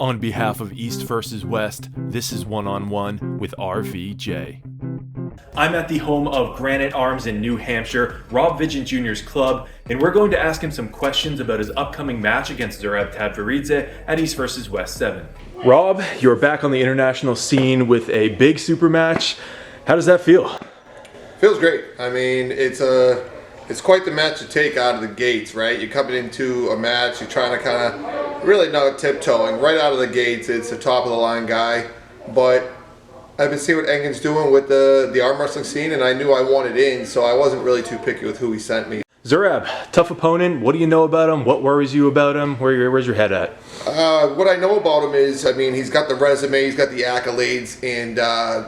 On behalf of East vs. West, this is One on One with RVJ. I'm at the home of Granite Arms in New Hampshire, Rob Vigent Jr.'s club, and we're going to ask him some questions about his upcoming match against Zurab Tadveridze at East vs. West 7. Rob, you're back on the international scene with a big super match. How does that feel? Feels great. I mean, it's quite the match to take out of the gates, right? You're coming into a match, you're trying to kind of really not tiptoeing. Right out of the gates, it's a top-of-the-line guy. But I've been seeing what Engen's doing with the arm wrestling scene, and I knew I wanted in, so I wasn't really too picky with who he sent me. Zurab, tough opponent. What do you know about him? What worries you about him? Where's your head at? What I know about him is, I mean, he's got the resume, he's got the accolades, and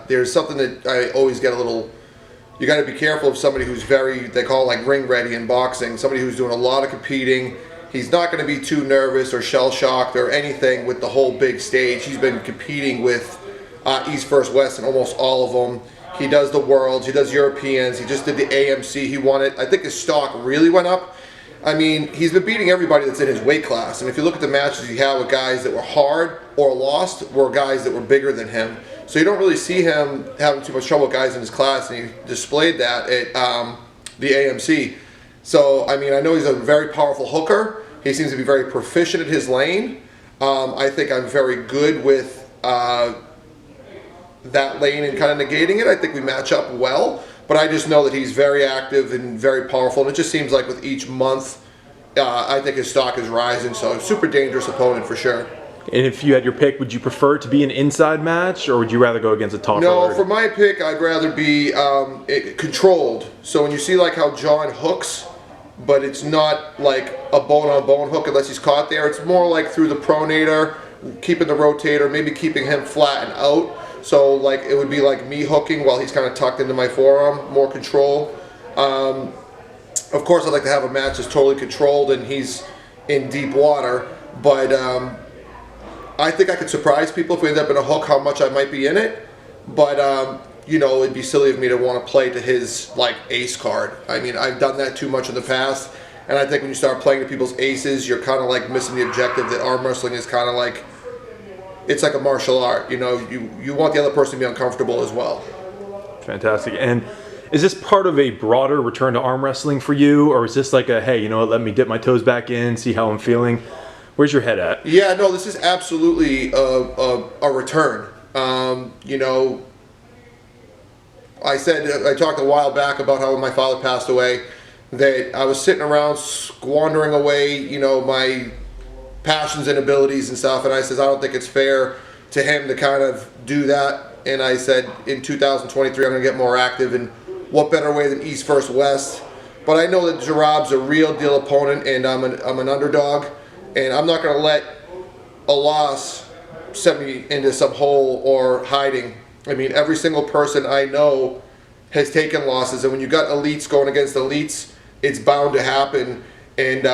there's something that I always get a little... You got to be careful of somebody who's very, they call it like ring ready in boxing, somebody who's doing a lot of competing. He's not going to be too nervous or shell-shocked or anything with the whole big stage. He's been competing with East vs. West in almost all of them. He does the Worlds, he does Europeans, he just did the AMC, he won it. I think his stock really went up. I mean, he's been beating everybody that's in his weight class. And if you look at the matches he had with guys that were hard or lost, were guys that were bigger than him. So you don't really see him having too much trouble with guys in his class, and he displayed that at the AMC. So, I mean, I know he's a very powerful hooker. He seems to be very proficient at his lane. I think I'm very good with that lane and kind of negating it. I think we match up well, but I just know that he's very active and very powerful, and it just seems like with each month, I think his stock is rising, so super dangerous opponent for sure. And if you had your pick, would you prefer it to be an inside match, or would you rather go against a top roller? No, for my pick, I'd rather be controlled. So when you see like how John hooks, but it's not like a bone-on-bone hook unless he's caught there. It's more like through the pronator, keeping the rotator, maybe keeping him flat and out. So like it would be like me hooking while he's kind of tucked into my forearm, more control. Of course, I'd like to have a match that's totally controlled and he's in deep water, but I think I could surprise people if we end up in a hook how much I might be in it. But you know, it'd be silly of me to want to play to his like ace card. I mean, I've done that too much in the past, and I think when you start playing to people's aces, you're kind of like missing the objective that arm wrestling is kind of like, it's like a martial art. You know, you want the other person to be uncomfortable as well. Fantastic. And is this part of a broader return to arm wrestling for you, or is this like a, hey, you know what, let me dip my toes back in, see how I'm feeling? Where's your head at? Yeah, no, this is absolutely a return. You know, I talked a while back about how when my father passed away, that I was sitting around squandering away, you know, my passions and abilities and stuff, and I said, I don't think it's fair to him to kind of do that. And I said, in 2023, I'm going to get more active, and what better way than East vs. West? But I know that Zurab's a real deal opponent, and I'm an underdog, and I'm not going to let a loss send me into some hole or hiding. I mean, every single person I know has taken losses, and when you got elites going against elites, it's bound to happen. And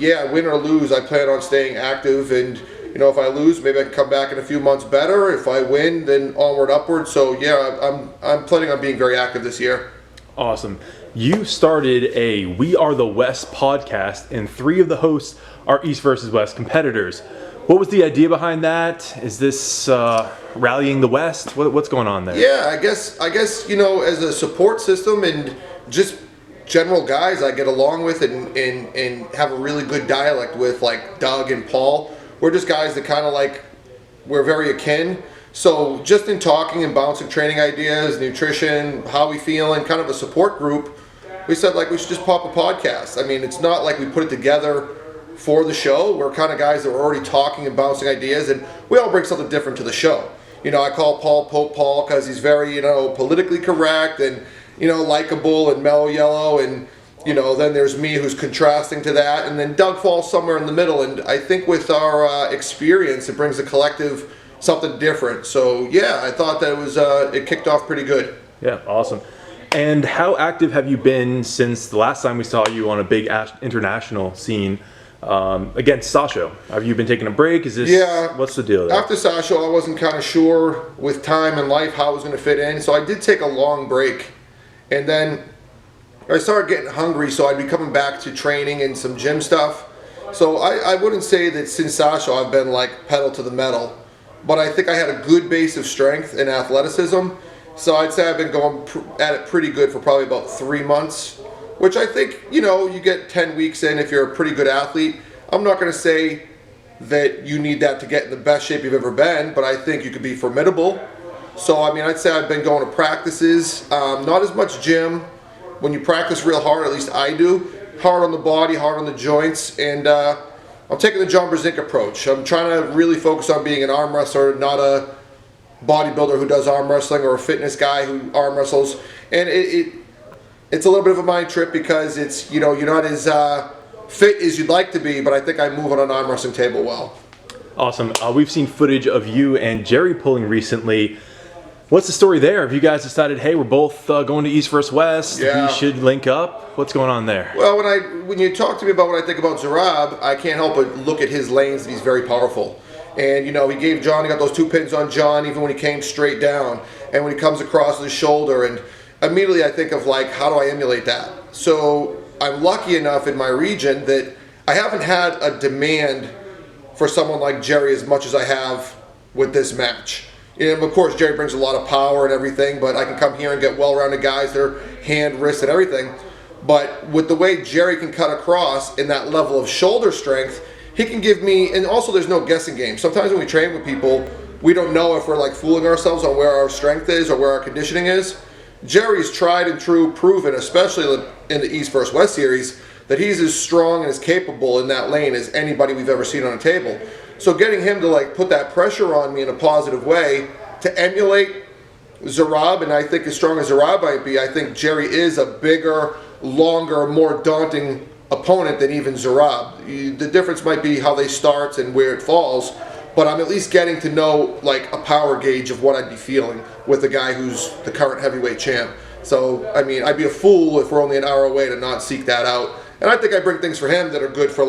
yeah, win or lose, I plan on staying active, and you know, if I lose, maybe I can come back in a few months better. If I win, then onward, upward. So yeah, I'm planning on being very active this year. Awesome. You started a We Are the West podcast, and 3 of the hosts are East vs. West competitors. What was the idea behind that? Is this rallying the West? What's going on there? Yeah, I guess you know, as a support system and just general guys I get along with and have a really good dialect with, like Doug and Paul. We're just guys that kind of like, we're very akin. So just in talking and bouncing training ideas, nutrition, how we feeling, kind of a support group, we said like we should just pop a podcast. I mean, it's not like we put it together for the show. We're kind of guys that were already talking and bouncing ideas, and we all bring something different to the show. You know, I call Paul Pope Paul because he's very, you know, politically correct and, you know, likable and mellow yellow, and you know, then there's me who's contrasting to that, and then Doug falls somewhere in the middle. And I think with our experience, it brings the collective something different. So yeah, I thought that it kicked off pretty good. Yeah, awesome. And how active have you been since the last time we saw you on a big international scene against Sasho? Have you been taking a break? Is this, yeah, what's the deal there? After Sasho, I wasn't kind of sure with time and life how it was going to fit in, so I did take a long break. And then I started getting hungry, so I'd be coming back to training and some gym stuff. So I wouldn't say that since Sasha I've been like pedal to the metal, but I think I had a good base of strength and athleticism. So I'd say I've been going at it pretty good for probably about 3 months, which I think, you get 10 weeks in if you're a pretty good athlete. I'm not going to say that you need that to get in the best shape you've ever been, but I think you could be formidable. So, I'd say I've been going to practices, not as much gym. When you practice real hard, at least I do, hard on the body, hard on the joints, and I'm taking the John Brzezinski approach. I'm trying to really focus on being an arm wrestler, not a bodybuilder who does arm wrestling or a fitness guy who arm wrestles. And it's a little bit of a mind trip because it's, you're not as fit as you'd like to be, but I think I move on an arm wrestling table well. Awesome. We've seen footage of you and Jerry pulling recently. What's the story there? Have you guys decided, hey, we're both going to East versus West, yeah, we should link up? What's going on there? Well, when you talk to me about what I think about Zarab, I can't help but look at his lanes, and he's very powerful. And, he gave John, he got those 2 pins on John even when he came straight down. And when he comes across his shoulder, and immediately I think of, how do I emulate that? So I'm lucky enough in my region that I haven't had a demand for someone like Jerry as much as I have with this match. And of course, Jerry brings a lot of power and everything, but I can come here and get well-rounded guys, their hand, wrist, and everything. But with the way Jerry can cut across in that level of shoulder strength, he can give me, and also there's no guessing game. Sometimes when we train with people, we don't know if we're fooling ourselves on where our strength is or where our conditioning is. Jerry's tried and true, proven, especially in the East vs. West series, that he's as strong and as capable in that lane as anybody we've ever seen on a table. So getting him to put that pressure on me in a positive way to emulate Zarab, and I think as strong as Zarab might be, I think Jerry is a bigger, longer, more daunting opponent than even Zarab. The difference might be how they start and where it falls, but I'm at least getting to know a power gauge of what I'd be feeling with a guy who's the current heavyweight champ. So, I'd be a fool if we're only an hour away to not seek that out. And I think I bring things for him that are good for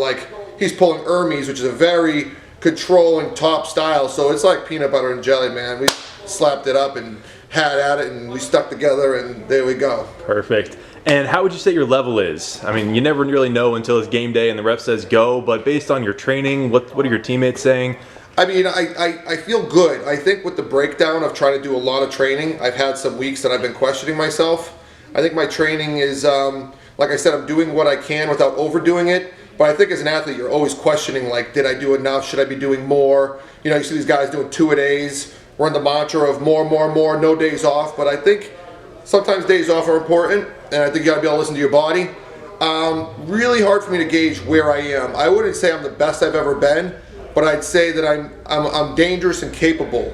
he's pulling Hermes, which is a very controlling top style. So it's like peanut butter and jelly, man. We slapped it up and had at it, and we stuck together, and there we go. Perfect. And how would you say your level is? You never really know until it's game day and the ref says go, but based on your training, what are your teammates saying? I feel good. I think with the breakdown of trying to do a lot of training, I've had some weeks that I've been questioning myself. I think my training is, like I said, I'm doing what I can without overdoing it. But I think as an athlete, you're always questioning, did I do enough? Should I be doing more? You see these guys doing 2-a-days. We're in the mantra of more, no days off. But I think sometimes days off are important, and I think you got to be able to listen to your body. Really hard for me to gauge where I am. I wouldn't say I'm the best I've ever been, but I'd say that I'm dangerous and capable.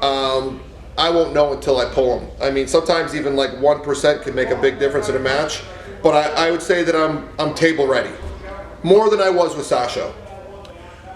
I won't know until I pull them. Sometimes even 1% can make a big difference in a match. But I would say that I'm table ready. More than I was with Sasha.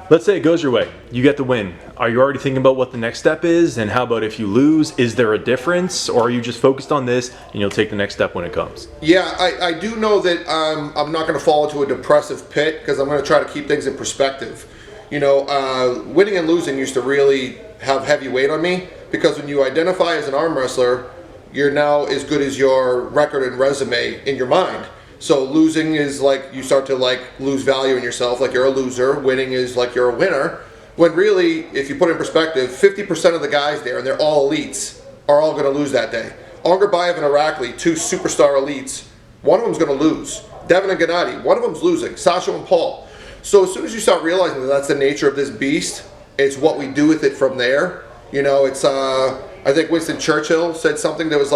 Let's say it goes your way. You get the win. Are you already thinking about what the next step is? And how about if you lose? Is there a difference? Or are you just focused on this and you'll take the next step when it comes? Yeah, I do know that I'm not going to fall into a depressive pit because I'm going to try to keep things in perspective. Winning and losing used to really have heavy weight on me because when you identify as an arm wrestler, you're now as good as your record and resume in your mind. So losing is you start to lose value in yourself, you're a loser. Winning is you're a winner. When really, if you put it in perspective, 50% of the guys there, and they're all elites, are all going to lose that day. Angarbayev and Irakli, 2 superstar elites, one of them's going to lose. Devin and Gennady, one of them's losing. Sasha and Paul. So as soon as you start realizing that that's the nature of this beast, it's what we do with it from there. It's I think Winston Churchill said something that was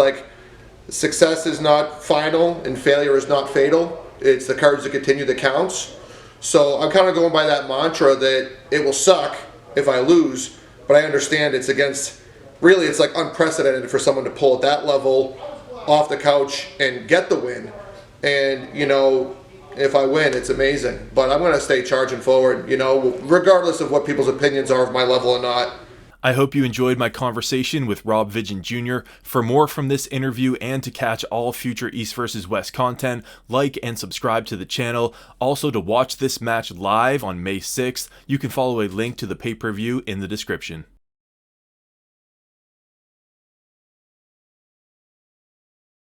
success is not final and failure is not fatal. It's the courage to continue that counts. So I'm kind of going by that mantra that it will suck if I lose, but I understand it's unprecedented for someone to pull at that level off the couch and get the win. And, if I win, it's amazing. But I'm going to stay charging forward, regardless of what people's opinions are of my level or not. I hope you enjoyed my conversation with Rob Vidgen Jr. For more from this interview and to catch all future East vs. West content, like and subscribe to the channel. Also, to watch this match live on May 6th, you can follow a link to the pay-per-view in the description.